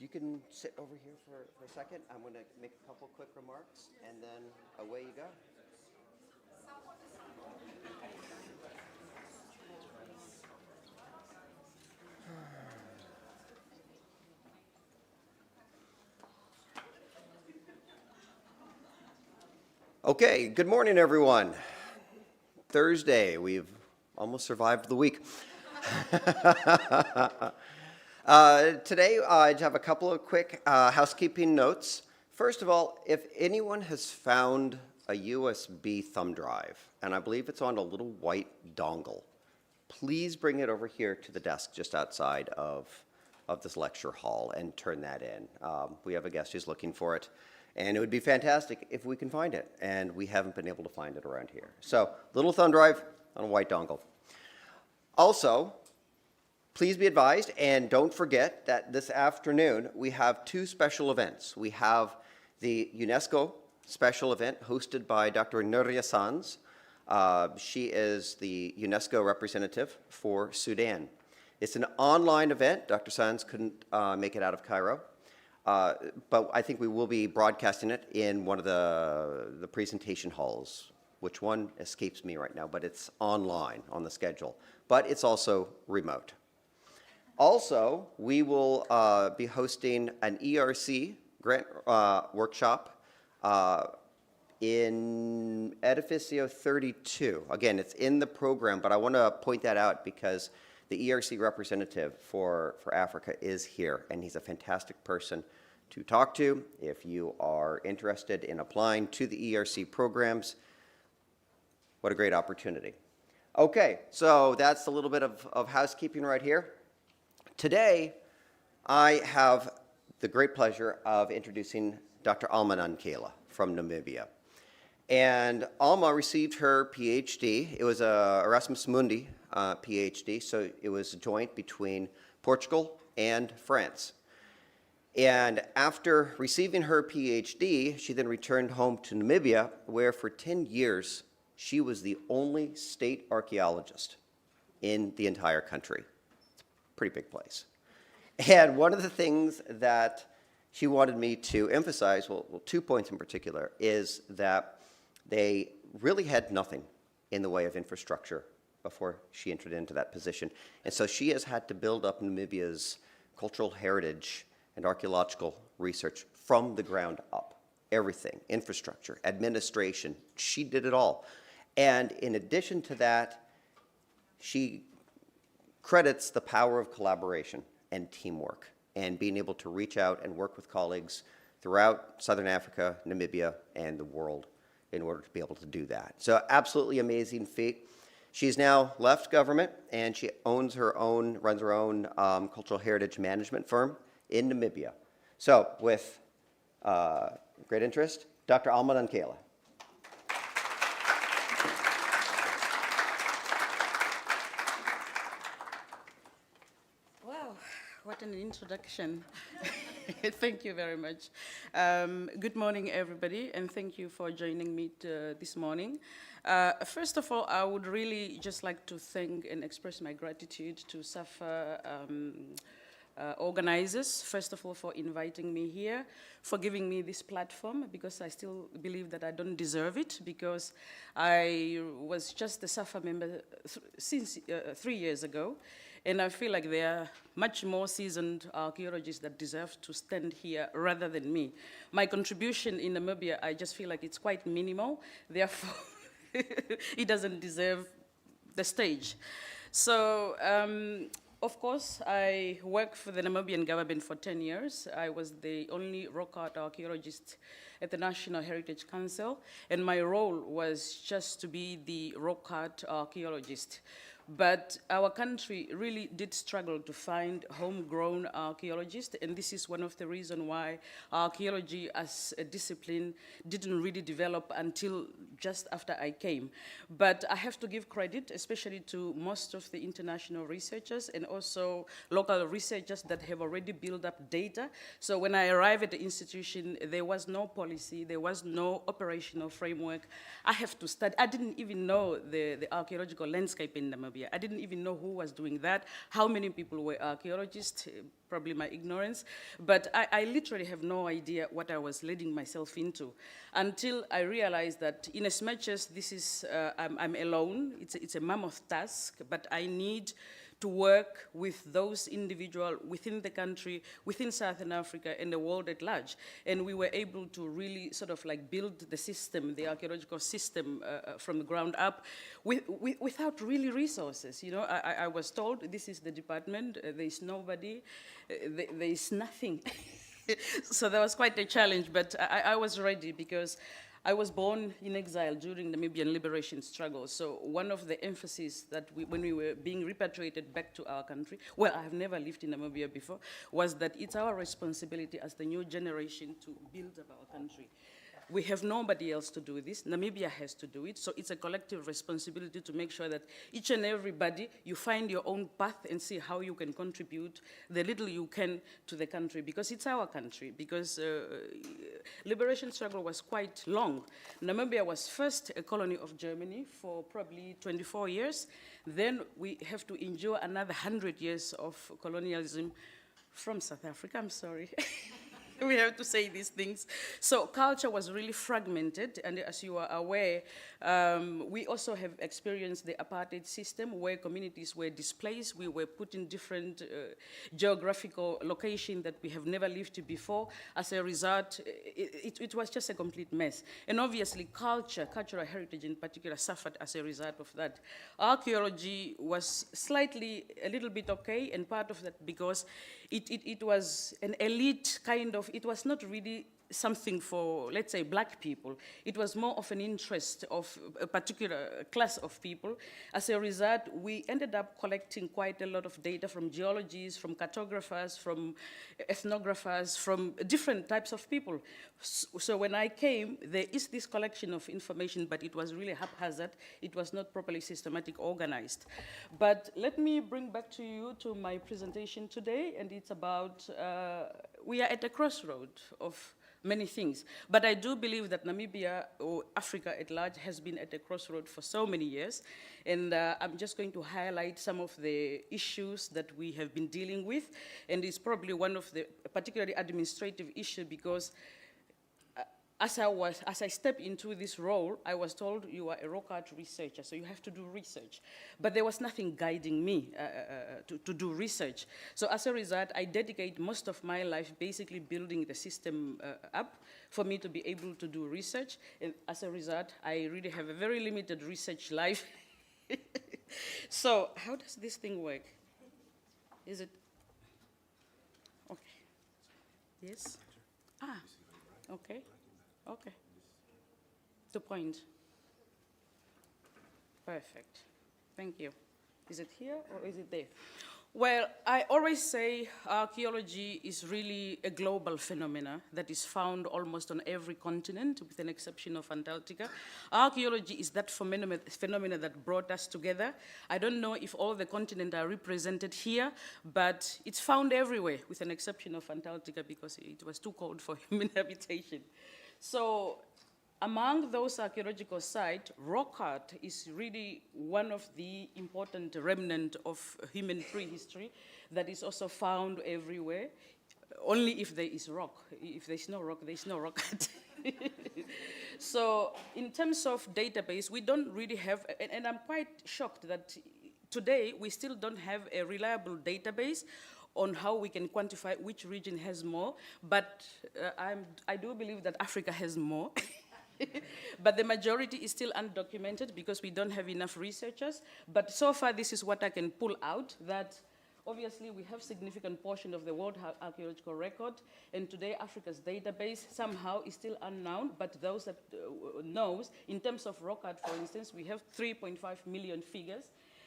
you can sit over here for a second. I'm going to make a couple quick remarks, and then away you go. Okay, good morning, everyone. Thursday, we've almost survived the week. Today, I have a couple of quick housekeeping notes. First of all, if anyone has found a USB thumb drive, and I believe it's on a little white dongle, please bring it over here to the desk just outside of this lecture hall and turn that in. We have a guest who's looking for it. And it would be fantastic if we can find it, and we haven't been able to find it around here. So, little thumb drive on a white dongle. Also, please be advised, and don't forget that this afternoon we have two special events. We have the UNESCO special event hosted by Dr. Nuria Sanz. She is the UNESCO representative for Sudan. It's an online event. Dr. Sanz couldn't make it out of Cairo. But I think we will be broadcasting it in one of the presentation halls, which one escapes me right now, but it's online on the schedule. But it's also remote. Also, we will be hosting an ERC grant workshop in Edificio 32. Again, it's in the program, but I want to point that out because the ERC representative for Africa is here, and he's a fantastic person to talk to if you are interested in applying to the ERC programs. What a great opportunity. Okay, so that's a little bit of housekeeping right here. Today, I have the great pleasure of introducing Dr. Alma Nankela from Namibia. And Alma received her PhD. It was a Erasmus Mundi PhD, so it was a joint between Portugal and France. And after receiving her PhD, she then returned home to Namibia, where for 10 years, she was the only state archaeologist in the entire country. It's a pretty big place. And one of the things that she wanted me to emphasize, well, 2 points in particular, is that they really had nothing in the way of infrastructure before she entered into that position. And so she has had to build up Namibia's cultural heritage and archaeological research from the ground up. Everything, infrastructure, administration, she did it all. And in addition to that, she credits the power of collaboration and teamwork and being able to reach out and work with colleagues throughout Southern Africa, Namibia, and the world in order to be able to do that. So absolutely amazing feat. She's now left government, and she runs her own cultural heritage management firm in Namibia. So with great interest, Dr. Alma Nankela. Wow, what an introduction. Thank you very much. Good morning, everybody, and thank you for joining me this morning. First of all, I would really just like to thank and express my gratitude to SAfA organizers, first of all, for inviting me here, for giving me this platform, because I still believe that I don't deserve it, because I was just a SAfA member since 3 years ago. And I feel like there are much more seasoned archaeologists that deserve to stand here rather than me. My contribution in Namibia, I just feel like it's quite minimal. Therefore, it doesn't deserve the stage. So, of course, I worked for the Namibian government for 10 years. I was the only rock art archaeologist at the National Heritage Council, and my role was just to be the rock art archaeologist. But our country really did struggle to find homegrown archaeologists, and this is one of the reasons why archaeology as a discipline didn't really develop until just after I came. But I have to give credit, especially to most of the international researchers and also local researchers that have already built up data. So when I arrived at the institution, there was no policy, there was no operational framework. I have to study. I didn't even know the archaeological landscape in Namibia. Namibia. I didn't even know who was doing that, how many people were archaeologists, probably my ignorance, but I literally have no idea what I was leading myself into until I realized that in as much as this is, I'm alone, it's a mammoth task, but I need to work with those individuals within the country, within Southern Africa, and the world at large. And we were able to really sort of like build the system, the archaeological system from the ground up without really resources. You know, I was told this is the department, there is nobody, there is nothing. So that was quite a challenge, but I was ready because I was born in exile during the Namibian liberation struggle. So one of the emphases that when we were being repatriated back to our country, well, I have never lived in Namibia before, was that it's our responsibility as the new generation to build up our country. We have nobody else to do this. Namibia has to do it. So it's a collective responsibility to make sure that each and everybody, you find your own path and see how you can contribute the little you can to the country, because it's our country, because liberation struggle was quite long. Namibia was first a colony of Germany for probably 24 years. Then we have to endure another 100 years of colonialism from South Africa, I'm sorry. We have to say these things. So culture was really fragmented, and as you are aware, we also have experienced the apartheid system where communities were displaced. We were put in different geographical locations that we have never lived before. As a result, it was just a complete mess. And obviously cultural heritage in particular, suffered as a result of that. Archaeology was a little bit okay, and part of that because it was an elite kind of, it was not really something for, let's say, black people. It was more of an interest of a particular class of people. As a result, we ended up collecting quite a lot of data from geologists, from cartographers, from ethnographers, from different types of people. So when I came, there is this collection of information, but it was really haphazard. It was not properly systematic, organized. But let me bring back to you to my presentation today, and it's about, we are at a crossroad of many things. But I do believe that Namibia, or Africa at large, has been at a crossroad for so many years. And I'm just going to highlight some of the issues that we have been dealing with. And it's probably one of the particularly administrative issues because as I stepped into this role, I was told you are a rock art researcher, so you have to do research. But there was nothing guiding me to do research. So as a result, I dedicate most of my life basically building the system up for me to be able to do research. And as a result, I really have a very limited research life. So how does this thing work? Is it? Okay. Yes? Ah, okay. Okay. To point. Perfect. Thank you. Is it here or is it there? Well, I always say archaeology is really a global phenomenon that is found almost on every continent, with an exception of Antarctica. Archaeology is that phenomenon that brought us together. I don't know if all the continents are represented here, but it's found everywhere, with an exception of Antarctica because it was too cold for human habitation. So among those archaeological sites, rock art is really one of the important remnants of human prehistory that is also found everywhere, only if there is rock. If there's no rock, there's no rock art. So in terms of database, we don't really have, and I'm quite shocked that today we still don't have a reliable database on how we can quantify which region has more, but I do believe that Africa has more. But the majority is still undocumented because we don't have enough researchers. But so far, this is what I can pull out, that obviously we have significant portion of the world archaeological record, and today Africa's database somehow is still unknown, but those that knows, in terms of rock art, for instance, we have 3.5 million figures.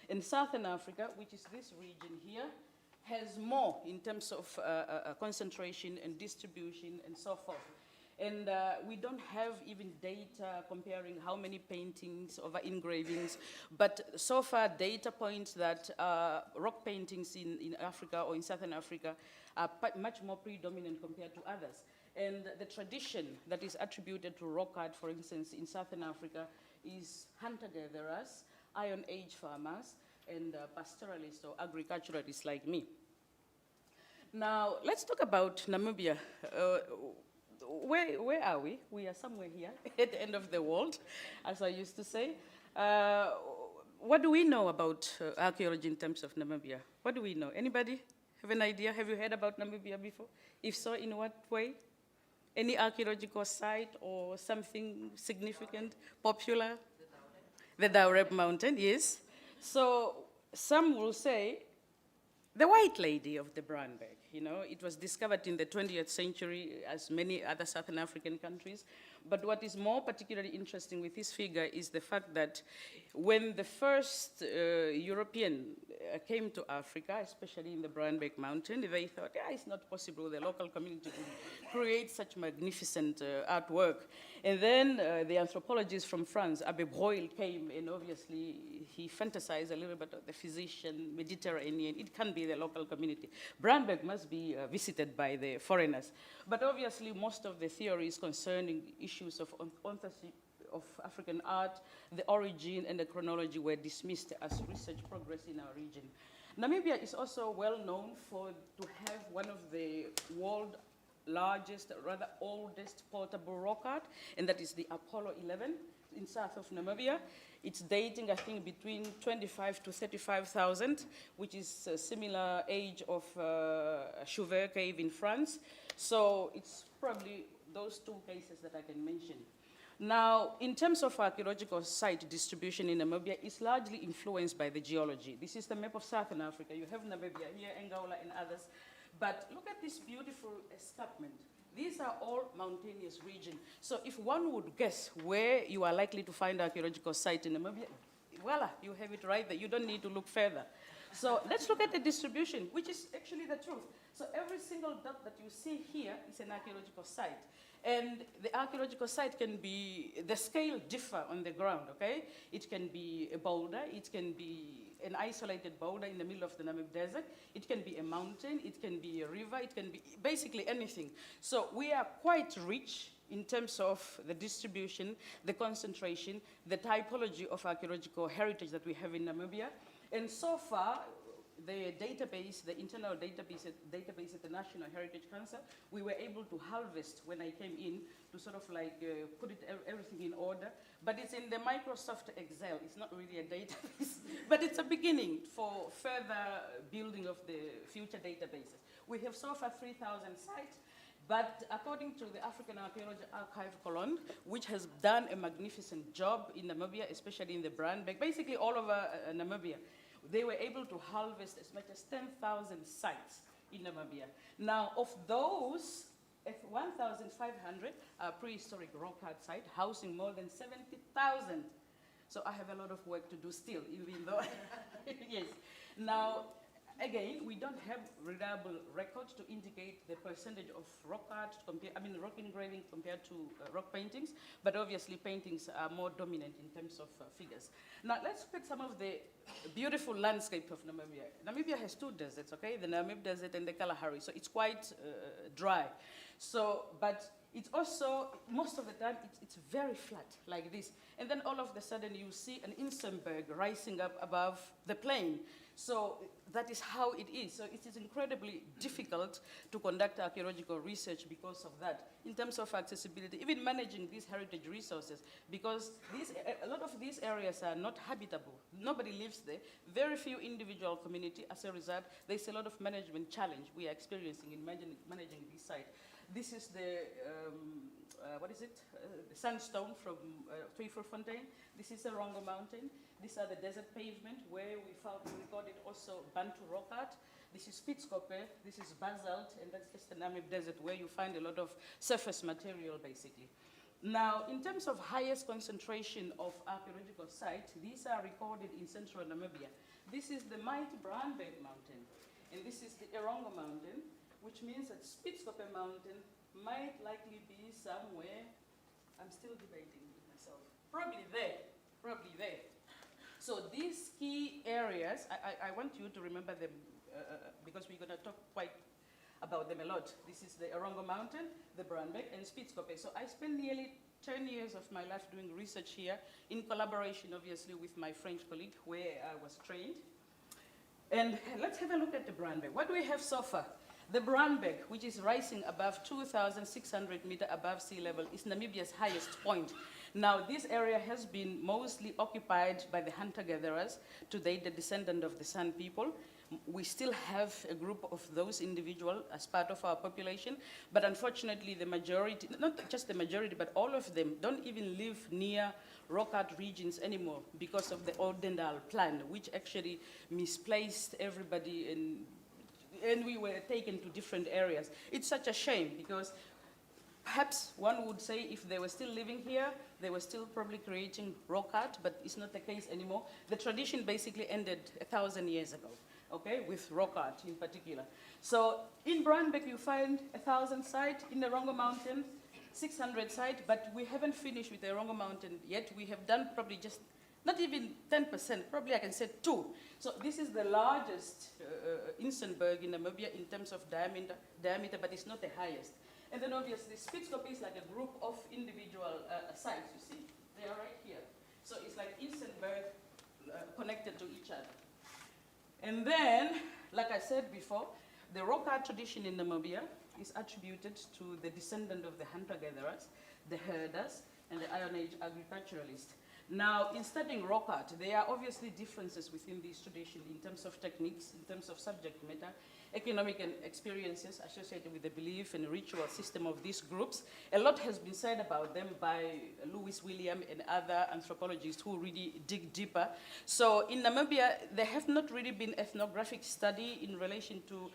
In Southern Africa, which is this region here, has more in terms of concentration and distribution and so forth. And we don't have even data comparing how many paintings over engravings, but so far data points that rock paintings in Africa or in Southern Africa are much more predominant compared to others. And the tradition that is attributed to rock art, for instance, in Southern Africa is hunter-gatherers, Iron Age farmers, and pastoralists or agriculturalists like me. Now, let's talk about Namibia. Where are we? We are somewhere here at the end of the world, as I used to say. What do we know about archaeology in terms of Namibia? What do we know? Anybody have an idea? Have you heard about Namibia before? If so, in what way? Any archaeological site or something significant, popular? The Daureb Mountain, yes. So some will say the White Lady of the Brandberg. You know, it was discovered in the 20th century, as many other Southern African countries. But what is more particularly interesting with this figure is the fact that when the first European came to Africa, especially in the Brandberg Mountain, they thought, yeah, it's not possible the local community could create such magnificent artwork. And then the anthropologist from France, Abbé Breuil, came, and obviously he fantasized a little bit of the physician, Mediterranean. It can be the local community. Brandberg must be visited by the foreigners. But obviously, most of the theories concerning issues of authorship of African art, the origin and the chronology were dismissed as research progress in our region. Namibia is also well known to have one of the world's largest, rather oldest portable rock art, and that is the Apollo 11 in south of Namibia. It's dating, I think, between 25 to 35,000, which is a similar age of Chauvet Cave in France. So it's probably those two cases that I can mention. Now, in terms of archaeological site distribution in Namibia, it's largely influenced by the geology. This is the map of Southern Africa. You have Namibia here, Angola, and others. But look at this beautiful escarpment. These are all mountainous regions. So if one would guess where you are likely to find archaeological site in Namibia, voila, you have it right there. You don't need to look further. So let's look at the distribution, which is actually the truth. So every single dot that you see here is an archaeological site. And the archaeological site can be, the scale differ on the ground, okay? It can be a boulder, it can be an isolated boulder in the middle of the Namib Desert, it can be a mountain, it can be a river, it can be basically anything. So we are quite rich in terms of the distribution, the concentration, the typology of archaeological heritage that we have in Namibia. And so far, the database, the internal database at the National Heritage Council, we were able to harvest when I came in to sort of like put everything in order. But it's in the Microsoft Excel. It's not really a database, but it's a beginning for further building of the future databases. We have so far 3,000 sites. But according to the African Archaeology Archive Cologne, which has done a magnificent job in Namibia, especially in the Brandberg, basically all over Namibia, they were able to harvest as much as 10,000 sites in Namibia. Now, of those, 1,500 are prehistoric rock art sites, housing more than 70,000. So I have a lot of work to do still, even though, yes. Now, again, we don't have reliable records to indicate the percentage of rock art, rock engraving compared to rock paintings, but obviously paintings are more dominant in terms of figures. Now, let's look at some of the beautiful landscape of Namibia. Namibia has two deserts, okay? The Namib Desert and the Kalahari, so it's quite dry. So, but it's also, most of the time, it's very flat, like this. And then all of a sudden, you see an Insenberg rising up above the plain. So that is how it is. So it is incredibly difficult to conduct archaeological research because of that. In terms of accessibility, even managing these heritage resources, because a lot of these areas are not habitable. Nobody lives there. Very few individual community. As a result, there's a lot of management challenge we are experiencing in managing this site. This is the, the sandstone from Tweefontein. This is Rongo Mountain. These are the desert pavement where we recorded also Bantu rock art. This is Spitzkoppe, this is basalt, and that's just the Namib Desert where you find a lot of surface material, basically. Now, in terms of highest concentration of archaeological sites, these are recorded in central Namibia. This is the mighty Brandberg Mountain, and this is the Erongo Mountain, which means that Spitzkoppe Mountain might likely be somewhere, I'm still debating with myself, probably there. So these key areas, I want you to remember them because we're going to talk quite about them a lot. This is the Erongo Mountain, the Brandberg, and Spitzkoppe. So I spent nearly 10 years of my life doing research here in collaboration, obviously, with my French colleague, where I was trained. And let's have a look at the Brandberg. What do we have so far? The Brandberg, which is rising above 2,600 meters above sea level, is Namibia's highest point. Now, this area has been mostly occupied by the hunter-gatherers, today the descendant of the San people. We still have a group of those individuals as part of our population, but unfortunately the majority, not just the majority, but all of them don't even live near rock art regions anymore because of the Ordendal plan, which actually misplaced everybody and we were taken to different areas. It's such a shame because perhaps one would say if they were still living here, they were still probably creating rock art, but it's not the case anymore. The tradition basically ended 1,000 years ago, okay, with rock art in particular. So in Brandberg you find 1,000 site, in the Rongo Mountain, 600 site, but we haven't finished with the Rongo Mountain yet. We have done probably just, not even 10%, probably I can say 2. So this is the largest Insenberg in Namibia in terms of diameter, but it's not the highest. And then obviously Spitskoppe is like a group of individual sites, you see. They are right here. So it's like Insenberg connected to each other. And then, like I said before, the rock art tradition in Namibia is attributed to the descendant of the hunter-gatherers, the herders, and the Iron Age agriculturalists. Now, in studying rock art, there are obviously differences within these traditions in terms of techniques, in terms of subject matter, economic and experiences associated with the belief and ritual system of these groups. A lot has been said about them by Lewis William and other anthropologists who really dig deeper. So in Namibia, there have not really been ethnographic study in relation to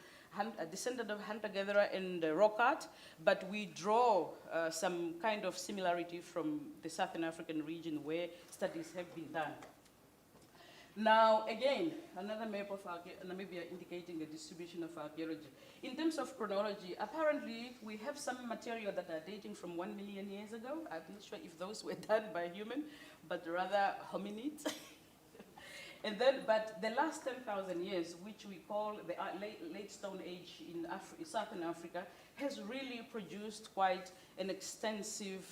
a descendant of hunter-gatherer and rock art, but we draw some kind of similarity from the Southern African region where studies have been done. Now, again, another map of Namibia indicating the distribution of archaeology. In terms of chronology, apparently we have some material that are dating from 1 million years ago. I'm not sure if those were done by human, but rather hominids. And then, but the last 10,000 years, which we call the late Stone Age in Southern Africa, has really produced quite an extensive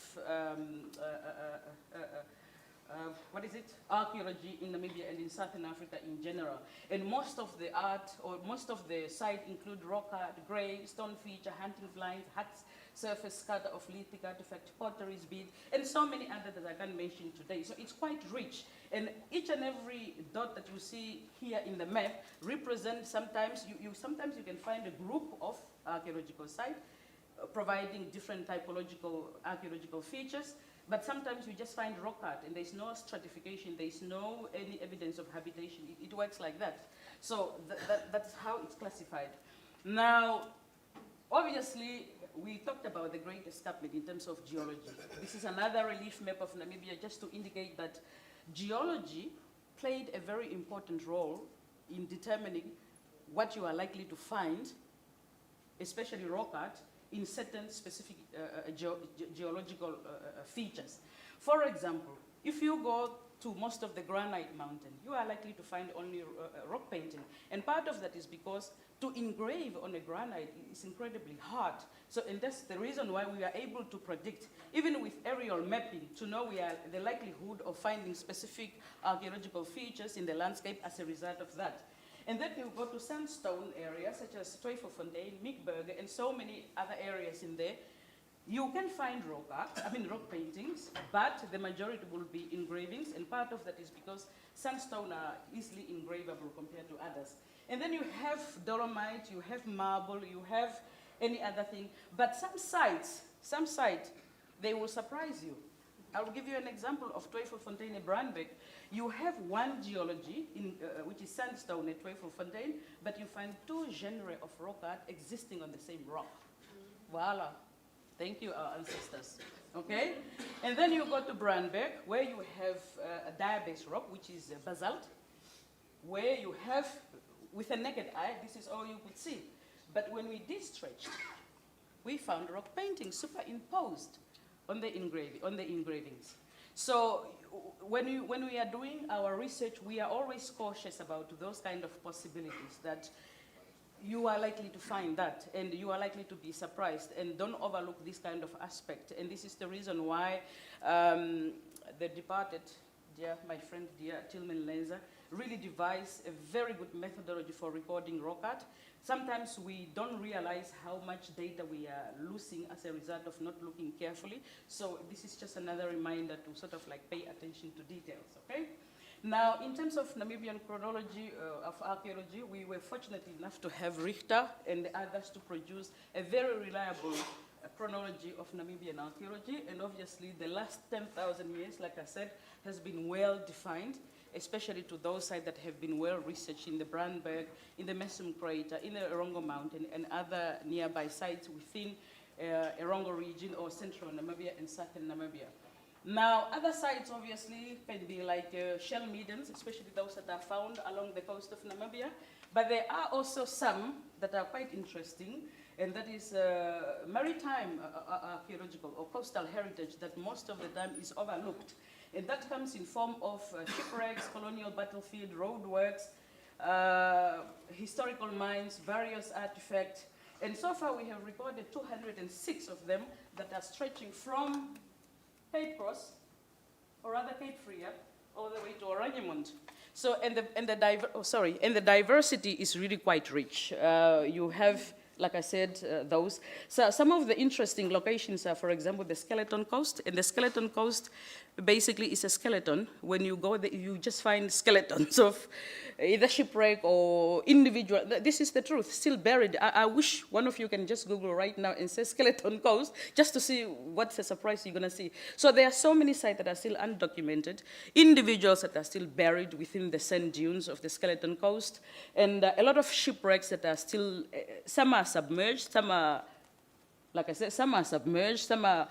archaeology in Namibia and in Southern Africa in general. And most of the art, or most of the site include rock art, grave, stone feature, hunting blinds, huts, surface scatter of lithic artifact, potteries, beads, and so many others that I can't mention today. So it's quite rich. And each and every dot that you see here in the map represents sometimes, sometimes you can find a group of archaeological sites providing different typological archaeological features, but sometimes you just find rock art and there's no stratification, there's no any evidence of habitation. It works like that. So that's how it's classified. Now, obviously, we talked about the Great Escarpment in terms of geology. This is another relief map of Namibia just to indicate that geology played a very important role in determining what you are likely to find, especially rock art, in certain specific geological features. For example, if you go to most of the granite mountain, you are likely to find only rock painting. And part of that is because to engrave on a granite is incredibly hard. So, and that's the reason why we are able to predict, even with aerial mapping, to know the likelihood of finding specific archaeological features in the landscape as a result of that. And then you go to sandstone areas such as Twyfelfontein, Mikbergen, and so many other areas in there. You can find rock paintings, but the majority will be engravings, and part of that is because sandstone are easily engravable compared to others. And then you have dolomite, you have marble, you have any other thing, but some sites, they will surprise you. I will give you an example of Twyfelfontein and Brandberg. You have one geology, which is sandstone at Twyfelfontein, but you find 2 genera of rock art existing on the same rock. Voila. Thank you, our ancestors. Okay? And then you go to Brandberg, where you have a diabase rock, which is basalt, where you have, with a naked eye, this is all you could see. But when we did stretch, we found rock paintings superimposed on the engravings. So when we are doing our research, we are always cautious about those kind of possibilities, that you are likely to find that, and you are likely to be surprised, and don't overlook this kind of aspect. And this is the reason why the departed, my friend, dear Tilman Lenza, really devise a very good methodology for recording rock art. Sometimes we don't realize how much data we are losing as a result of not looking carefully. So this is just another reminder to sort of like pay attention to details, okay? Now, in terms of Namibian chronology of archaeology, we were fortunate enough to have Richter and the others to produce a very reliable chronology of Namibian archaeology. And obviously, the last 10,000 years, like I said, has been well defined, especially to those sites that have been well researched in the Brandberg, in the Mesum crater, in the Erongo Mountain, and other nearby sites within Erongo region or central Namibia and southern Namibia. Now, other sites obviously can be like shell middens, especially those that are found along the coast of Namibia. But there are also some that are quite interesting, and that is maritime archaeological or coastal heritage that most of the time is overlooked. And that comes in form of shipwrecks, colonial battlefield, roadworks, historical mines, various artifacts. And so far we have recorded 206 of them that are stretching from Cape Cross, or rather Cape Freya, all the way to Oranjemund. So, and the diversity is really quite rich. You have, like I said, those. So some of the interesting locations are, for example, the Skeleton Coast. And the Skeleton Coast basically is a skeleton. When you go there, you just find skeletons of either shipwreck or individual. This is the truth, still buried. I wish one of you can just Google right now and say Skeleton Coast, just to see what's a surprise you're gonna see. So there are so many sites that are still undocumented, individuals that are still buried within the sand dunes of the Skeleton Coast, and a lot of shipwrecks that are still, some are submerged, some are, like I said, some are submerged, some are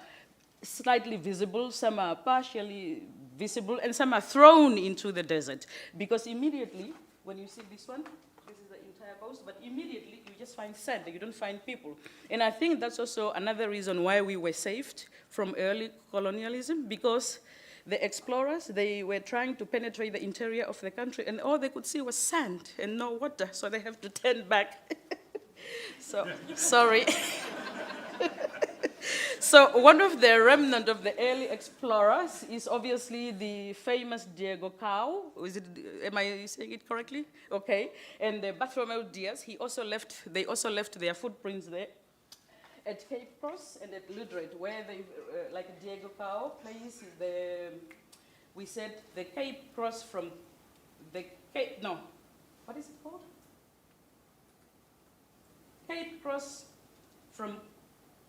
slightly visible, some are partially visible, and some are thrown into the desert. Because immediately, when you see this one, this is the entire coast, but immediately you just find sand, you don't find people. And I think that's also another reason why we were saved from early colonialism, because the explorers, they were trying to penetrate the interior of the country, and all they could see was sand and no water, so they have to turn back. So, sorry. So one of the remnant of the early explorers is obviously the famous Diego Cao. Am I saying it correctly? Okay. And Bartholomew Diaz, they also left their footprints there at Cape Cross and at Ludred, where they, like Diego Cao plays we said the Cape Cross from the Cape, no, what is it called? Cape Cross from,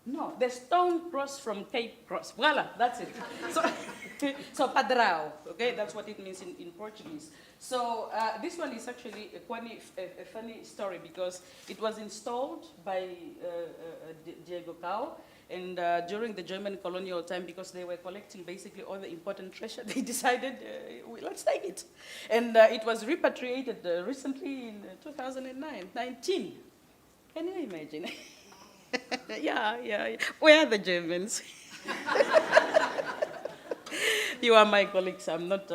no, the stone cross from Cape Cross. Voila, that's it. So Padrao, okay, that's what it means in Portuguese. So this one is actually a funny story because it was installed by Diego Cao, and during the German colonial time, because they were collecting basically all the important treasure, they decided, let's take it. And it was repatriated recently in 2019. Can you imagine? Yeah. Where are the Germans? You are my colleagues, I'm not,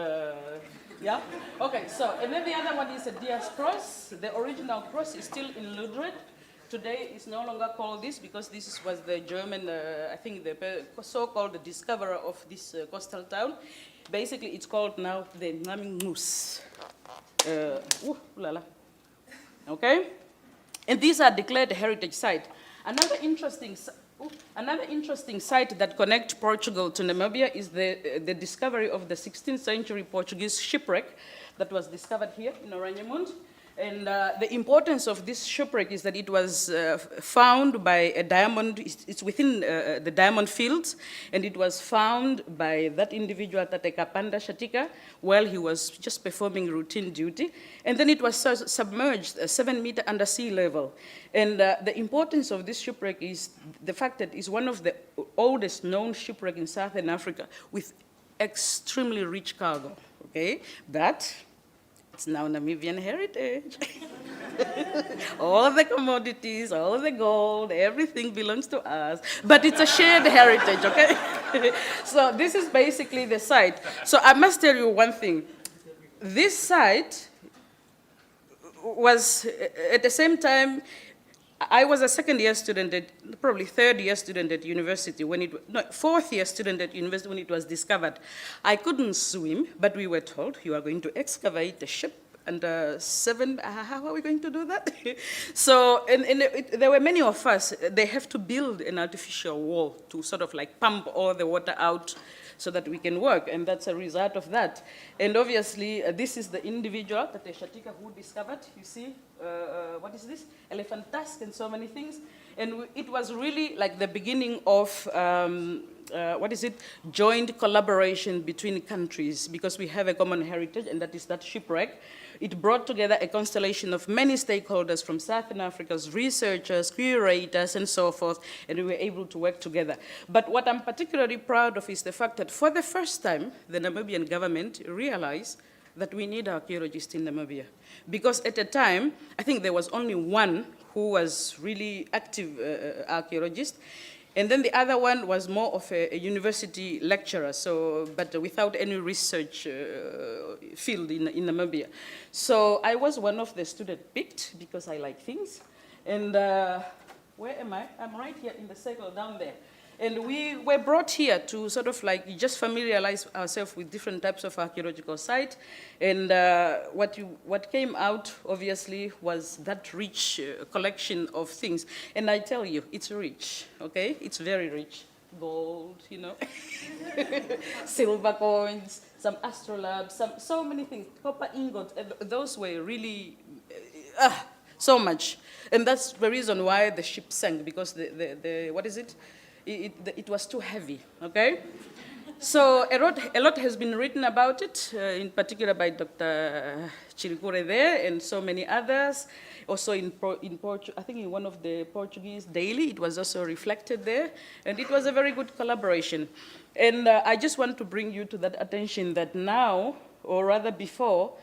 yeah? Okay, so, and then the other one is a Diaz cross. The original cross is still in Ludred. Today it's no longer called this because this was the German, I think the so-called discoverer of this coastal town. Basically it's called now the Namingus. Okay? And these are declared heritage sites. Another interesting site that connects Portugal to Namibia is the discovery of the 16th century Portuguese shipwreck that was discovered here in Oranjemund. And the importance of this shipwreck is that it was found by a diamond, it's within the diamond fields, and it was found by that individual, Tatekapanda Shatika, while he was just performing routine duty. And then it was submerged 7 meters under sea level. And the importance of this shipwreck is the fact that it's one of the oldest known shipwrecks in Southern Africa with extremely rich cargo, okay? But it's now Namibian heritage. All the commodities, all the gold, everything belongs to us. But it's a shared heritage, okay? So this is basically the site. So I must tell you one thing. This site was, at the same time, I was a second-year student, probably third-year student at university fourth-year student at university when it was discovered. I couldn't swim, but we were told, you are going to excavate the ship under 7, how are we going to do that? So, there were many of us, they have to build an artificial wall to sort of like pump all the water out so that we can work, and that's a result of that. And obviously, this is the individual, Tate Shatika, who discovered, you see, what is this? Elephant tusk and so many things. And it was really like the beginning of, joint collaboration between countries, because we have a common heritage, and that is that shipwreck. It brought together a constellation of many stakeholders from Southern Africa's researchers, curators, and so forth, and we were able to work together. But what I'm particularly proud of is the fact that for the first time, the Namibian government realized that we need archaeologists in Namibia. Because at the time, I think there was only one who was really active archaeologist, and then the other one was more of a university lecturer, so, but without any research field in Namibia. So I was one of the students picked because I like things. And where am I? I'm right here in the circle down there. And we were brought here to sort of like just familiarize ourselves with different types of archaeological sites. And what came out, obviously, was that rich collection of things. And I tell you, it's rich, okay? It's very rich. Gold, you know, silver coins, some astrolabes, so many things, copper ingots. Those were really, so much. And that's the reason why the ship sank, because the what is it? It was too heavy, okay? So a lot has been written about it, in particular by Dr. Chirikure there and so many others. Also in I think in one of the Portuguese daily, it was also reflected there. And it was a very good collaboration. And I just want to bring you to that attention that now, or rather before,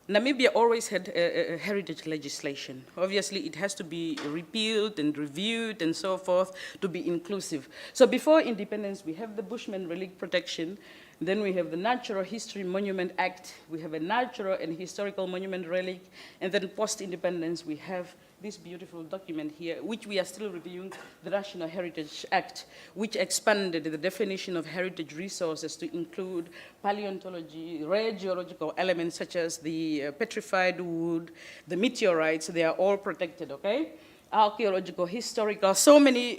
Namibia always had a heritage legislation. Obviously, it has to be repealed and reviewed and so forth to be inclusive. So before independence, we have the Bushman Relic Protection. Then we have the Natural History Monument Act. We have a Natural and Historical Monument Relic. And then post-independence, we have this beautiful document here, which we are still reviewing, the National Heritage Act, which expanded the definition of heritage resources to include paleontology, rare geological elements such as the petrified wood, the meteorites. They are all protected, okay? Archaeological, historical, so many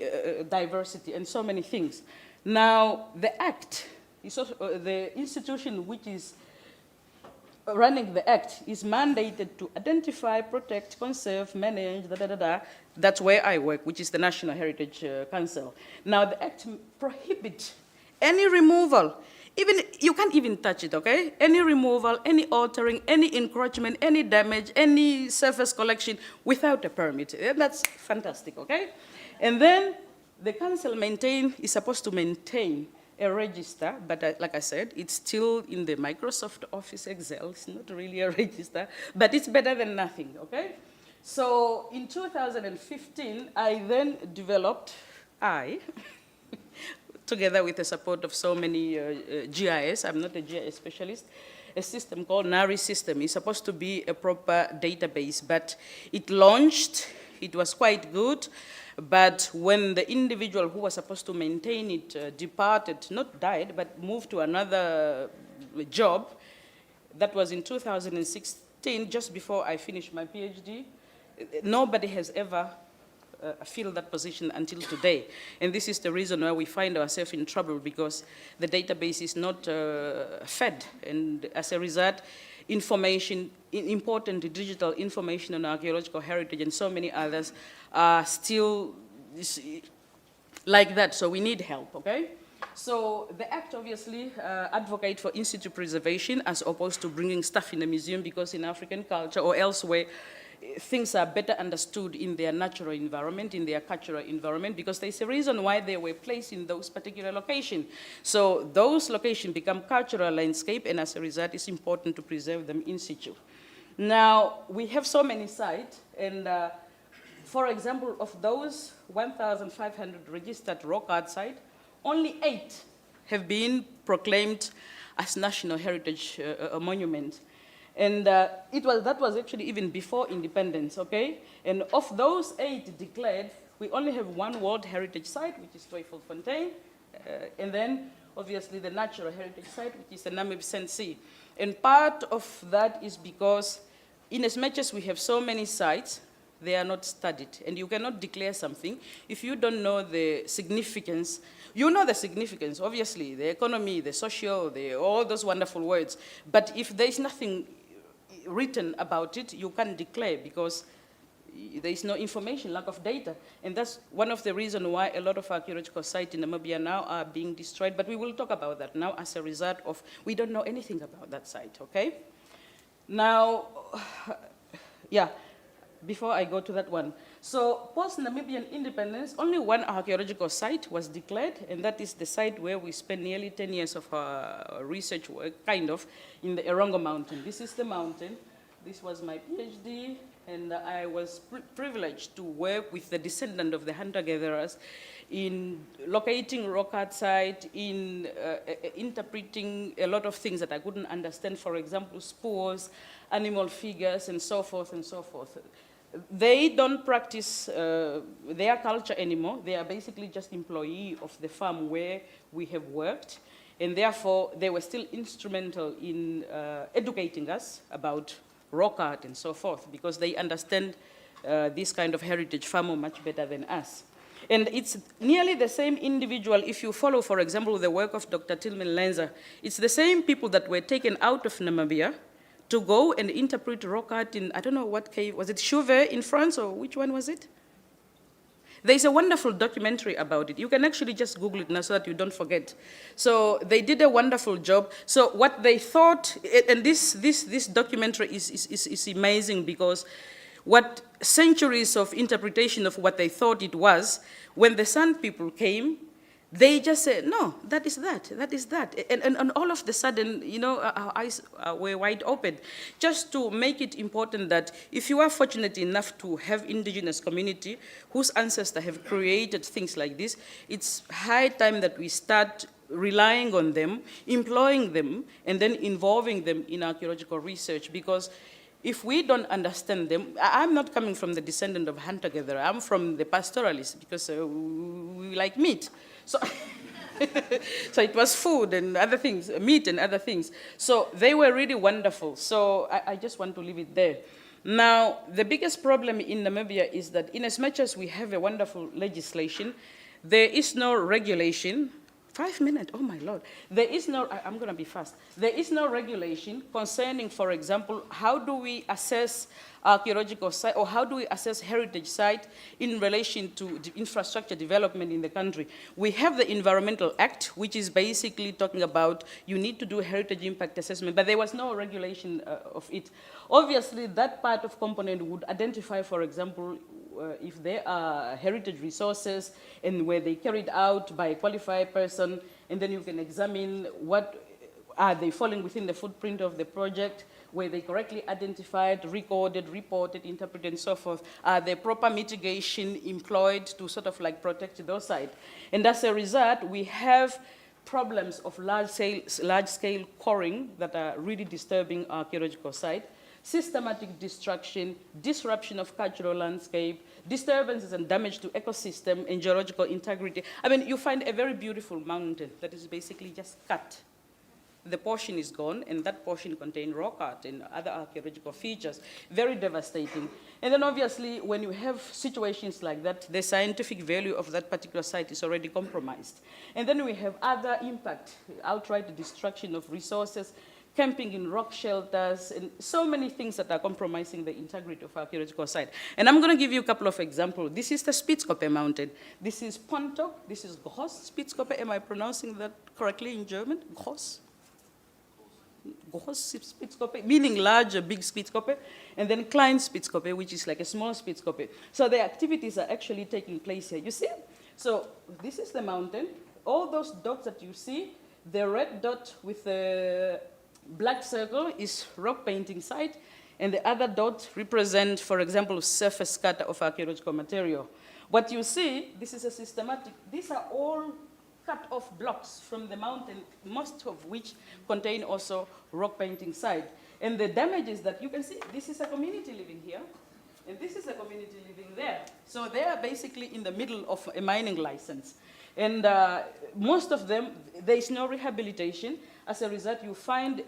diversity and so many things. Now, the Act, is also, the institution which is running the Act is mandated to identify, protect, conserve, manage, That's where I work, which is the National Heritage Council. Now, the Act prohibits any removal, even, you can't even touch it, okay? Any removal, any altering, any encroachment, any damage, any surface collection without a permit. And that's fantastic, okay? And then the council is supposed to maintain a register, but like I said, it's still in the Microsoft Office Excel. It's not really a register, but it's better than nothing, okay? So in 2015, I then developed, together with the support of so many GIS, I'm not a GIS specialist, a system called NARI system. It's supposed to be a proper database, but it launched, it was quite good. But when the individual who was supposed to maintain it departed, not died, but moved to another job, that was in 2016, just before I finished my PhD, nobody has ever filled that position until today. And this is the reason why we find ourselves in trouble, because the database is not fed. And as a result, information, important digital information on archaeological heritage and so many others are still like that, so we need help, okay? So the Act obviously advocates for in-situ preservation as opposed to bringing stuff in a museum, because in African culture or elsewhere, things are better understood in their natural environment, in their cultural environment, because there's a reason why they were placed in those particular locations. So those locations become cultural landscape, and as a result, it's important to preserve them in situ. Now, we have so many sites, and for example, of those 1,500 registered rock art sites, only 8 have been proclaimed as National Heritage Monuments. And that was actually even before independence, okay? And of those 8 declared, we only have 1 World Heritage Site, which is Tweefontein, and then obviously the Natural Heritage Site, which is the Namib Sea. And part of that is because in as much as we have so many sites, they are not studied. And you cannot declare something if you don't know the significance. You know the significance, obviously, the economy, the social, all those wonderful words. But if there's nothing written about it, you can't declare because there is no information, lack of data. And that's one of the reasons why a lot of archaeological sites in Namibia now are being destroyed. But we will talk about that now as a result of, we don't know anything about that site, okay? Now, yeah, before I go to that one. So post-Namibian independence, only one archaeological site was declared, and that is the site where we spent nearly 10 years of our research work, kind of, in the Erongo Mountain. This is the mountain. This was my PhD, and I was privileged to work with the descendant of the hunter-gatherers in locating rock art site, in interpreting a lot of things that I couldn't understand, for example, spores, animal figures, and so forth and so forth. They don't practice their culture anymore. They are basically just employees of the farm where we have worked, and therefore they were still instrumental in educating us about rock art and so forth, because they understand this kind of heritage far more much better than us. And it's nearly the same individual, if you follow, for example, the work of Dr. Tilman Lenzer, it's the same people that were taken out of Namibia to go and interpret rock art in, I don't know what cave, was it Chauvet in France, or which one was it? There's a wonderful documentary about it. You can actually just Google it now so that you don't forget. So they did a wonderful job. So what they thought, and this documentary is amazing, because what centuries of interpretation of what they thought it was, when the San people came, they just said, no, that is that, that is that. And all of the sudden, you know, our eyes were wide open. Just to make it important that if you are fortunate enough to have indigenous community whose ancestors have created things like this, it's high time that we start relying on them, employing them, and then involving them in archaeological research. Because if we don't understand them, I'm not coming from the descendant of hunter-gatherer, I'm from the pastoralists, because we like meat. So, so it was food and other things, meat and other things. So they were really wonderful. So I just want to leave it there. Now, the biggest problem in Namibia is that in as much as we have a wonderful legislation, there is no regulation. 5 minutes, oh my Lord. There is no, I'm gonna be fast. There is no regulation concerning, for example, how do we assess archaeological site, or how do we assess heritage site in relation to the infrastructure development in the country? We have the Environmental Act, which is basically talking about you need to do heritage impact assessment, but there was no regulation of it. Obviously, that part of component would identify, for example, if there are heritage resources and where they carried out by a qualified person, and then you can examine what are they falling within the footprint of the project, were they correctly identified, recorded, reported, interpreted, and so forth? Are there proper mitigation employed to sort of like protect those sites? And as a result, we have problems of large-scale coring that are really disturbing archaeological sites, systematic destruction, disruption of cultural landscape, disturbances and damage to ecosystem and geological integrity. I mean, you find a very beautiful mountain that is basically just cut. The portion is gone, and that portion contains rock art and other archaeological features. Very devastating. And then obviously, when you have situations like that, the scientific value of that particular site is already compromised. And then we have other impact, outright destruction of resources, camping in rock shelters, and so many things that are compromising the integrity of archaeological site. And I'm gonna give you a couple of examples. This is the Spitzkoppe mountain. This is Pontok, this is Gross Spitzkoppe. Am I pronouncing that correctly in German? Gross? Gross Spitzkoppe, meaning large, big Spitzkoppe, and then Klein Spitzkoppe, which is like a small Spitzkoppe. So the activities are actually taking place here. You see? So this is the mountain. All those dots that you see, the red dot with the black circle is rock painting site, and the other dot represent, for example, surface scatter of archaeological material. What you see, this is a systematic, these are all cut off blocks from the mountain, most of which contain also rock painting site. And the damages that you can see, this is a community living here, and this is a community living there. So they are basically in the middle of a mining license. And most of them, there is no rehabilitation. As a result, you find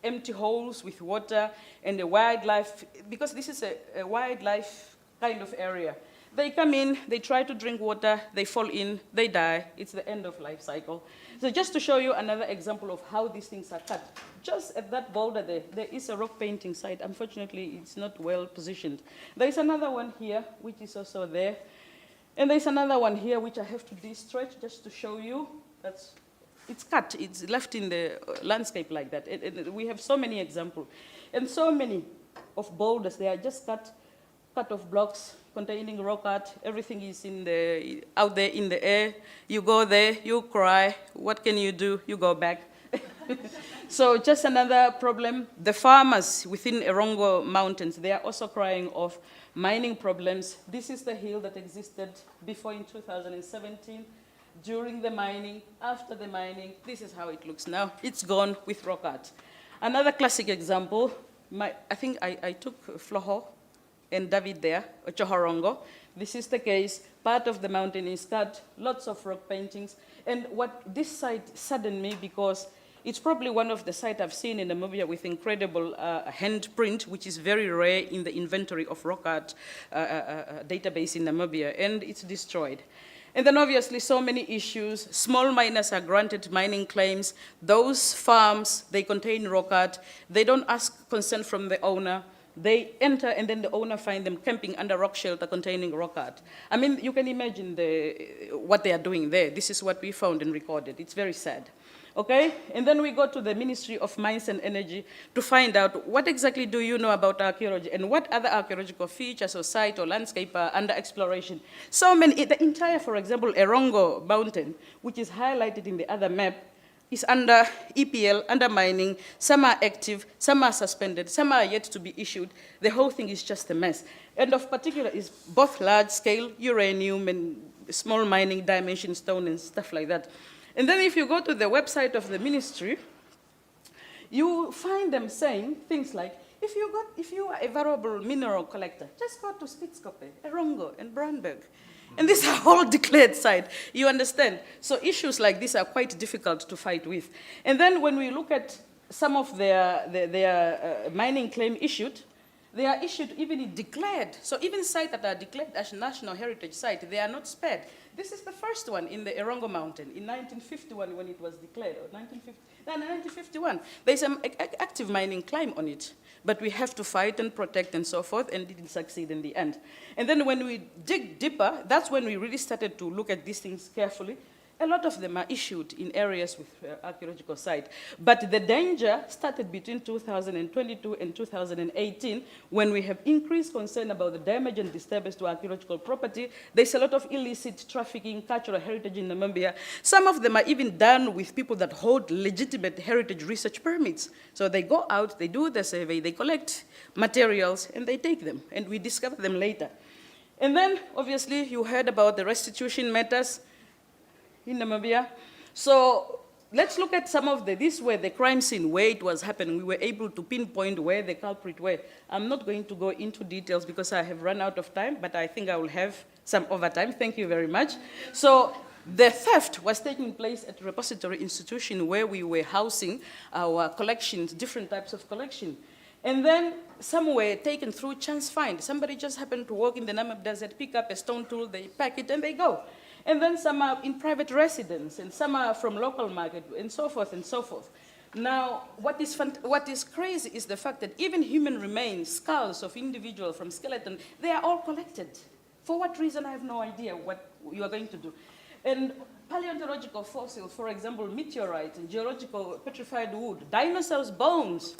empty holes with water and the wildlife, because this is a wildlife kind of area. They come in, they try to drink water, they fall in, they die. It's the end of life cycle. So just to show you another example of how these things are cut, just at that boulder there is a rock painting site. Unfortunately, it's not well positioned. There is another one here, which is also there. And there's another one here, which I have to de-stretch just to show you. It's cut, it's left in the landscape like that. We have so many examples. And so many of boulders, they are just cut off blocks containing rock art. Everything is out there in the air. You go there, you cry. What can you do? You go back. So just another problem. The farmers within Erongo Mountains, they are also crying of mining problems. This is the hill that existed before in 2017. During the mining, after the mining, this is how it looks now. It's gone with rock art. Another classic example, I think I took Floho and David there, Chohorongo. This is the case. Part of the mountain is cut, lots of rock paintings. And what this site saddened me, because it's probably one of the sites I've seen in Namibia with incredible handprint, which is very rare in the inventory of rock art database in Namibia, and it's destroyed. And then obviously so many issues. Small miners are granted mining claims. Those farms, they contain rock art. They don't ask consent from the owner. They enter, and then the owner finds them camping under rock shelter containing rock art. I mean, you can imagine what they are doing there. This is what we found and recorded. It's very sad. Okay? And then we go to the Ministry of Mines and Energy to find out what exactly do you know about archaeology and what other archaeological features or site or landscape are under exploration. So many, the entire, for example, Erongo Mountain, which is highlighted in the other map, is under EPL, under mining. Some are active, some are suspended, some are yet to be issued. The whole thing is just a mess. And of particular is both large-scale uranium and small mining, dimension stone and stuff like that. And then if you go to the website of the ministry, you find them saying things like, if you are a valuable mineral collector, just go to Spitzkoppe, Erongo, and Brandberg. And these are all declared sites, you understand? So issues like this are quite difficult to fight with. And then when we look at some of their mining claim issued, they are issued even declared. So even sites that are declared as national heritage site, they are not spared. This is the first one in the Erongo Mountain in 1951 when it was declared, or 1951. There's an active mining claim on it, but we have to fight and protect and so forth, and it didn't succeed in the end. And then when we dig deeper, that's when we really started to look at these things carefully. A lot of them are issued in areas with archaeological sites. But the danger started between 2022 and 2018 when we have increased concern about the damage and disturbance to archaeological property. There's a lot of illicit trafficking, cultural heritage in Namibia. Some of them are even done with people that hold legitimate heritage research permits. So they go out, they do the survey, they collect materials, and they take them, and we discover them later. And then, obviously, you heard about the restitution matters in Namibia. So let's look at some of these were the crime scene, where it was happening. We were able to pinpoint where the culprit were. I'm not going to go into details because I have run out of time, but I think I will have some overtime. Thank you very much. So the theft was taking place at a repository institution where we were housing our collections, different types of collection. And then some were taken through chance find. Somebody just happened to walk in the Namib Desert, pick up a stone tool, they pack it, and they go. And then some are in private residence, and some are from local market, and so forth and so forth. Now, what is crazy is the fact that even human remains, skulls of individuals from skeleton, they are all collected. For what reason, I have no idea what you are going to do. And paleontological fossils, for example, meteorite, and geological petrified wood, dinosaurs' bones.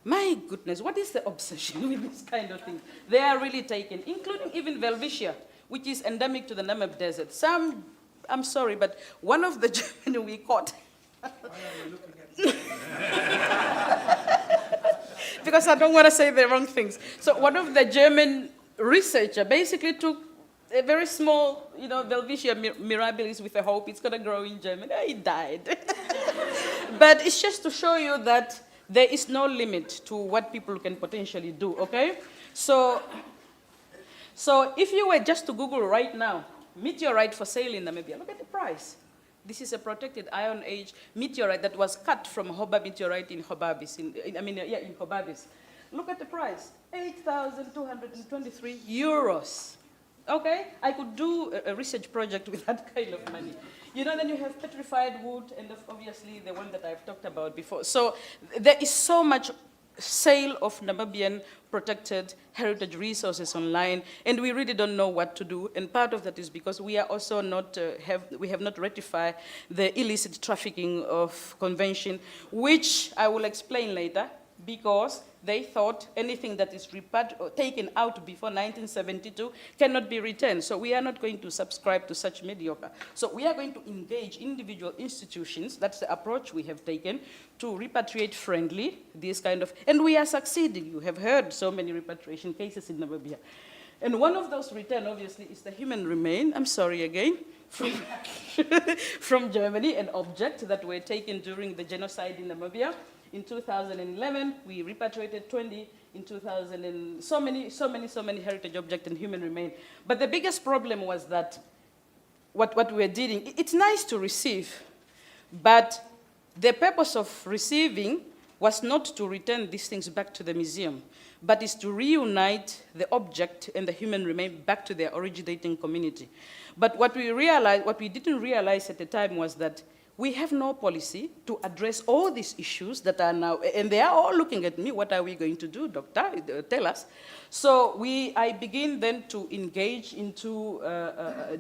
My goodness, what is the obsession with this kind of thing? They are really taken, including even Welwitschia, which is endemic to the Namib Desert. Some, I'm sorry, but one of the German we caught. Why are you looking at because I don't want to say the wrong things. So one of the German researcher basically took a very small, Welwitschia mirabilis with a hope it's going to grow in Germany. He died. But it's just to show you that there is no limit to what people can potentially do, okay? So if you were just to Google right now, meteorite for sale in Namibia, look at the price. This is a protected Iron Age meteorite that was cut from Hoba meteorite in Hobabis, in Hobabis. Look at the price, 8,223 euros. Okay, I could do a research project with that kind of money. You know, then you have petrified wood, and obviously the one that I've talked about before. So there is so much sale of Namibian protected heritage resources online, and we really don't know what to do. And part of that is because we are also not we have not ratified the illicit trafficking of convention, which I will explain later, because they thought anything that is taken out before 1972 cannot be returned. So we are not going to subscribe to such mediocre. So we are going to engage individual institutions, that's the approach we have taken, to repatriate friendly, this kind of, and we are succeeding. You have heard so many repatriation cases in Namibia. And one of those return, obviously, is the human remain, I'm sorry again, from Germany, an object that were taken during the genocide in Namibia. In 2011, we repatriated 20. In 2000, and so many heritage objects and human remain. But the biggest problem was that what we're dealing, it's nice to receive, but the purpose of receiving was not to return these things back to the museum, but is to reunite the object and the human remain back to their originating community. But what we didn't realize at the time was that we have no policy to address all these issues that are now, and they are all looking at me, what are we going to do, doctor? Tell us. So I begin then to engage into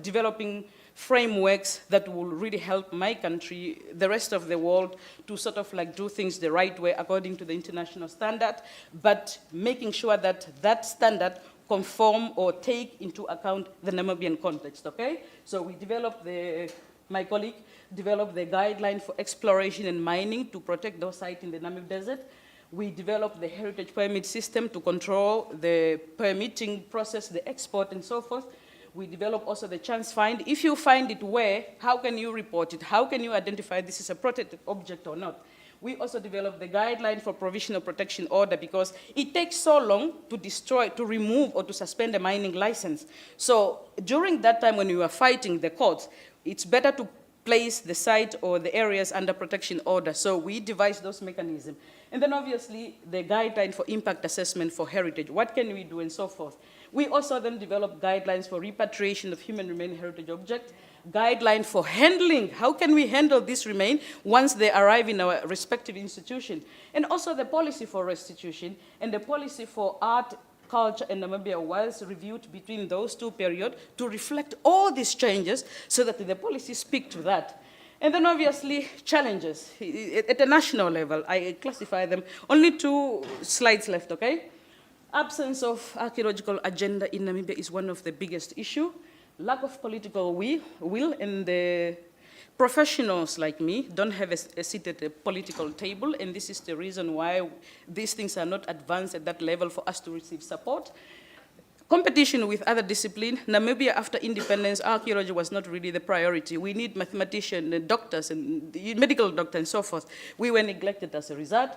developing frameworks that will really help my country, the rest of the world, to sort of like do things the right way according to the international standard, but making sure that that standard conform or take into account the Namibian context, okay? So we developed my colleague developed the guideline for exploration and mining to protect those sites in the Namib Desert. We developed the heritage permit system to control the permitting process, the export and so forth. We developed also the chance find. If you find it where, how can you report it? How can you identify this is a protected object or not? We also developed the guideline for provisional protection order because it takes so long to destroy, to remove or to suspend a mining license. So during that time when we were fighting the courts, it's better to place the site or the areas under protection order. So we devised those mechanisms. And then obviously the guideline for impact assessment for heritage. What can we do and so forth. We also then developed guidelines for repatriation of human remain heritage objects, guideline for handling. How can we handle this remain once they arrive in our respective institution? And also the policy for restitution and the policy for art, culture in Namibia was reviewed between those two periods to reflect all these changes so that the policies speak to that. And then obviously challenges at the national level. I classify them. Only 2 slides left, okay? Absence of archaeological agenda in Namibia is one of the biggest issues. Lack of political will, and the professionals like me don't have a seat at the political table, and this is the reason why these things are not advanced at that level for us to receive support. Competition with other disciplines. Namibia, after independence, archaeology was not really the priority. We need mathematicians and doctors and medical doctors and so forth. We were neglected as a result.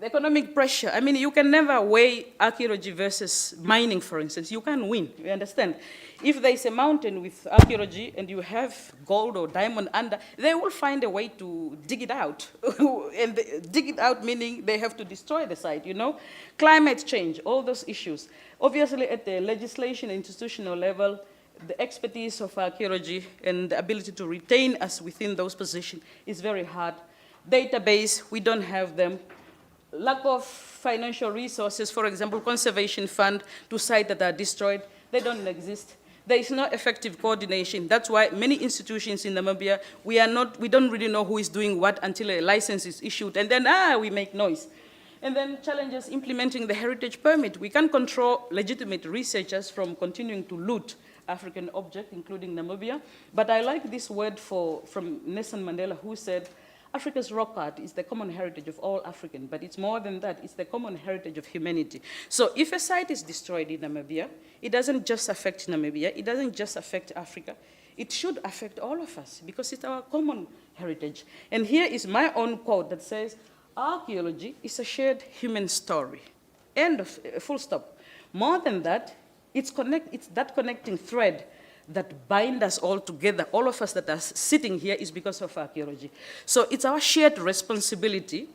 The economic pressure, I mean, you can never weigh archaeology versus mining, for instance. You can't win, you understand? If there's a mountain with archaeology and you have gold or diamond under, they will find a way to dig it out. And dig it out meaning they have to destroy the site, you know? Climate change, all those issues. Obviously, at the legislation institutional level, the expertise of archaeology and the ability to retain us within those positions is very hard. Database, we don't have them. Lack of financial resources, for example, conservation fund to sites that are destroyed, they don't exist. There is no effective coordination. That's why many institutions in Namibia, we don't really know who is doing what until a license is issued, and then, we make noise. And then challenges implementing the heritage permit. We can't control legitimate researchers from continuing to loot African objects, including Namibia. But I like this word from Nelson Mandela, who said, Africa's rock art is the common heritage of all Africans, but it's more than that, it's the common heritage of humanity. So if a site is destroyed in Namibia, it doesn't just affect Namibia, it doesn't just affect Africa, it should affect all of us because it's our common heritage. And here is my own quote that says, archaeology is a shared human story. End of, full stop. More than that, it's that connecting thread that bind us all together, all of us that are sitting here, is because of archaeology. So it's our shared responsibility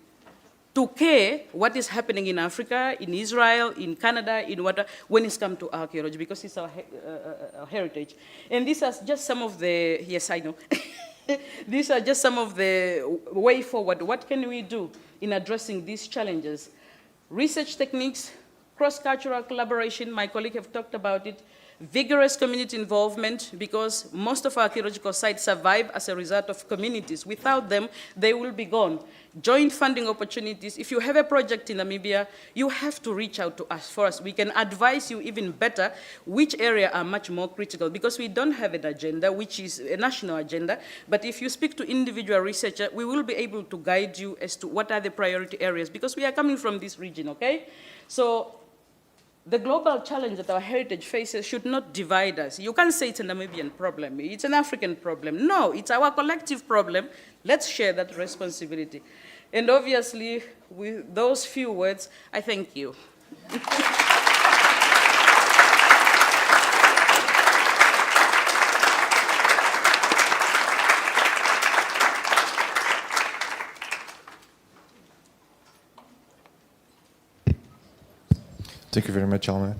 to care what is happening in Africa, in Israel, in Canada, in what, when it's come to archaeology, because it's our heritage. And these are just some of the, yes, I know. These are just some of the way forward. What can we do in addressing these challenges? Research techniques, cross-cultural collaboration, my colleague have talked about it, vigorous community involvement, because most of our archaeological sites survive as a result of communities. Without them, they will be gone. Joint funding opportunities. If you have a project in Namibia, you have to reach out to us for us. We can advise you even better which area are much more critical, because we don't have an agenda, which is a national agenda. But if you speak to individual researchers, we will be able to guide you as to what are the priority areas, because we are coming from this region, okay? So the global challenge that our heritage faces should not divide us. You can't say it's a Namibian problem, it's an African problem. No, it's our collective problem. Let's share that responsibility. And obviously, with those few words, I thank you. Thank you very much, Alma.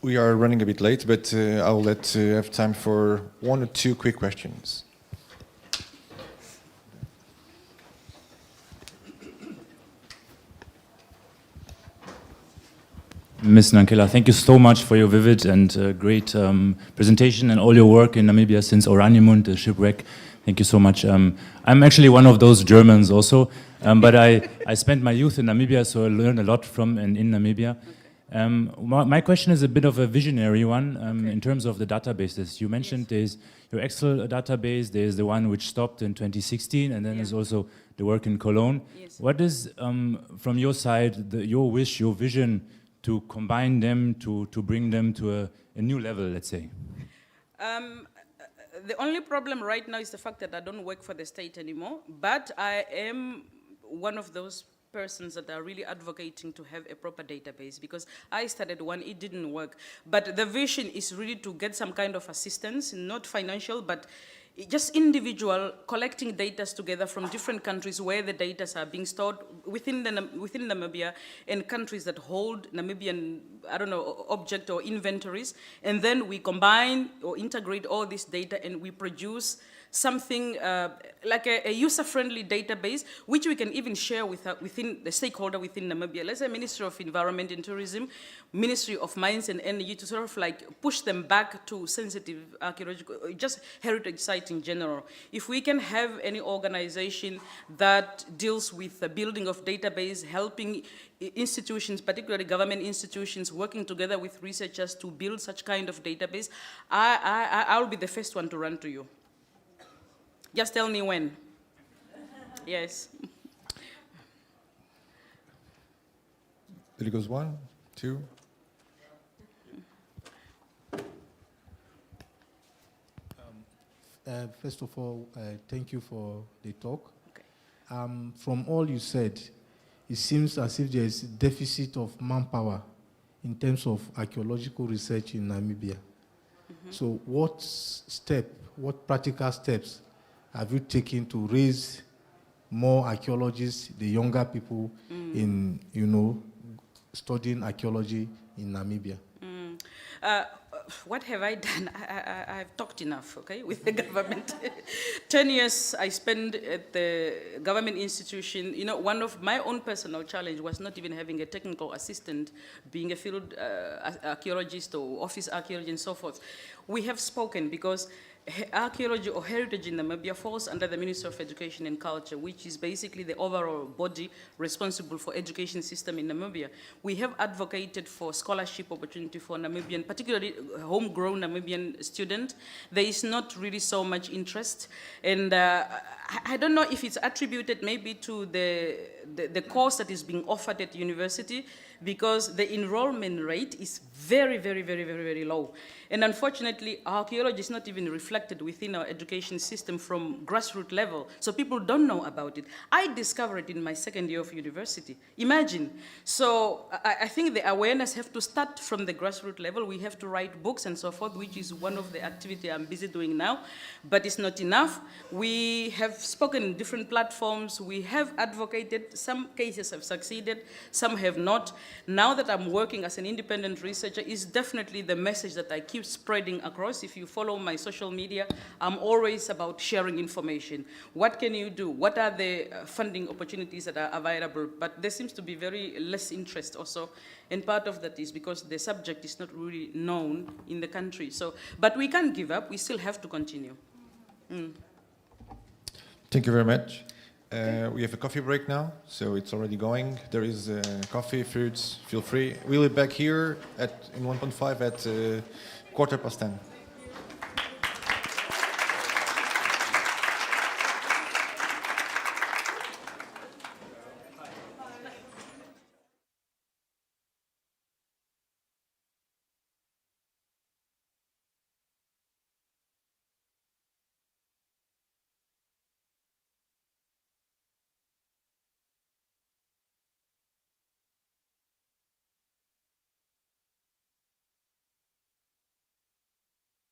We are running a bit late, but I'll have time for 1 or 2 quick questions. Ms. Nankela, thank you so much for your vivid and great presentation and all your work in Namibia since Oranienburg, the shipwreck. Thank you so much. I'm actually one of those Germans also, but I spent my youth in Namibia, so I learned a lot from and in Namibia. My question is a bit of a visionary one in terms of the databases. You mentioned there's your Excel database, there's the one which stopped in 2016, and then there's also the work in Cologne. Yes. What is, from your side, your wish, your vision to combine them, to bring them to a new level, let's say? The only problem right now is the fact that I don't work for the state anymore, but I am one of those persons that are really advocating to have a proper database, because I started one, it didn't work. But the vision is really to get some kind of assistance, not financial, but just individual, collecting data together from different countries where the data are being stored within Namibia, and countries that hold Namibian, I don't know, object or inventories. And then we combine or integrate all this data, and we produce something like a user-friendly database, which we can even share with within the stakeholder within Namibia. Let's say Ministry of Environment and Tourism, Ministry of Mines and Energy, to sort of like push them back to sensitive archaeological, just heritage sites in general. If we can have any organization that deals with the building of database, helping institutions, particularly government institutions, working together with researchers to build such kind of database, I'll be the first one to run to you. Just tell me when. Yes. There goes 1, 2. First of all, thank you for the talk. Okay. From all you said, it seems as if there is a deficit of manpower in terms of archaeological research in Namibia. Mm-hmm. So what practical steps have you taken to raise more archaeologists, the younger people, in, studying archaeology in Namibia? What have I done? I've talked enough, okay, with the government. 10 years I spent at the government institution. One of my own personal challenge was not even having a technical assistant, being a field archaeologist or office archaeologist and so forth. We have spoken because archaeology or heritage in Namibia falls under the Ministry of Education and Culture, which is basically the overall body responsible for education system in Namibia. We have advocated for scholarship opportunity for Namibian, particularly homegrown Namibian student. There is not really so much interest, and I don't know if it's attributed maybe to the course that is being offered at university, because the enrollment rate is very, very, very, very, very low. And unfortunately, archaeology is not even reflected reflected within our education system from grassroots level, so people don't know about it. I discovered it in my second year of university. Imagine. So I think the awareness have to start from the grassroots level. We have to write books and so forth, which is one of the activity I'm busy doing now, but it's not enough. We have spoken in different platforms. We have advocated. Some cases have succeeded, some have not. Now that I'm working as an independent researcher, is definitely the message that I keep spreading across. If you follow my social media, I'm always about sharing information. What can you do? What are the funding opportunities that are available? But there seems to be very less interest also, and part of that is because the subject is not really known in the country. So, but we can't give up. We still have to continue. Thank you very much. We have a coffee break now, so it's already going. There is coffee, fruits, feel free. We'll be back here in 1.5 at 10:15.